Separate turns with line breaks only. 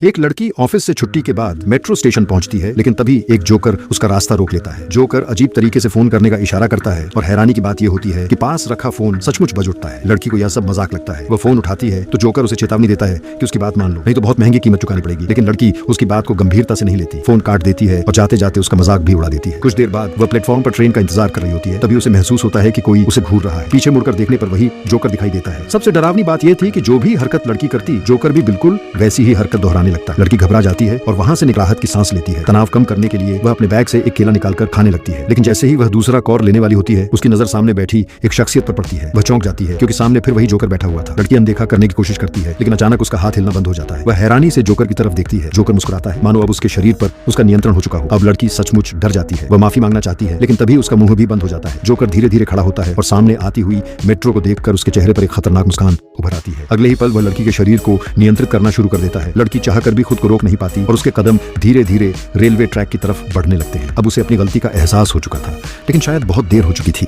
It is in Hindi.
एक लड़की ऑफिस से छुट्टी के बाद मेट्रो स्टेशन पहुंचती है, लेकिन तभी एक जोकर उसका रास्ता रोक लेता है। जोकर अजीब तरीके से फोन करने का इशारा करता है और हैरानी की बात यह होती है कि पास रखा फोन सचमुच बज उठता है। लड़की को यह सब मजाक लगता है। वह फोन उठाती है तो जोकर उसे चेतावनी देता है कि उसकी बात मान लो, नहीं तो बहुत महंगी कीमत चुकानी पड़ेगी। लेकिन लड़की उसकी बात को गंभीरता से नहीं लेती, फोन काट देती है और जाते जाते उसका मजाक भी उड़ा देती है। कुछ देर बाद वह प्लेटफॉर्म पर ट्रेन का इंतजार कर रही होती है। तभी उसे महसूस होता है कि कोई उसे घूर रहा है। पीछे मुड़कर देखने पर वही जोकर दिखाई देता है। सबसे डरावनी बात यह थी कि जो भी हरकत लड़की करती, जोकर भी बिल्कुल वैसी ही हरकत दोहराने लगता। लड़की घबरा जाती है और वहां से निकराहत की सांस लेती है। तनाव कम करने के लिए वह अपने बैग से एक केला निकालकर खाने लगती है। लेकिन जैसे ही वह दूसरा कौर लेने वाली होती है, उसकी नजर सामने बैठी एक शख्सियत पर पड़ती है। वह चौंक जाती है क्योंकि सामने फिर वही जोकर बैठा हुआ था। लड़की अनदेखा करने की कोशिश करती है, लेकिन अचानक उसका हाथ हिलना बंद हो जाता है। वह हैरानी से जोकर की तरफ देखती है। जोकर मुस्कुराता है, मानो अब उसके शरीर पर उसका नियंत्रण हो चुका हो। अब लड़की सचमुच डर जाती है। वह माफी मांगना चाहती है, लेकिन तभी उसका मुंह भी बंद हो जाता है। जोकर धीरे धीरे खड़ा होता है और सामने आती हुई मेट्रो को देखकर उसके चेहरे पर एक खतरनाक मुस्कान उभर आती है। अगले ही पल वह लड़की के शरीर को नियंत्रित करना शुरू कर देता है। लड़की चाहकर भी खुद को रोक नहीं पाती और उसके कदम धीरे धीरे रेलवे ट्रैक की तरफ बढ़ने लगते हैं। अब उसे अपनी गलती का एहसास हो चुका था, लेकिन शायद बहुत देर हो चुकी थी।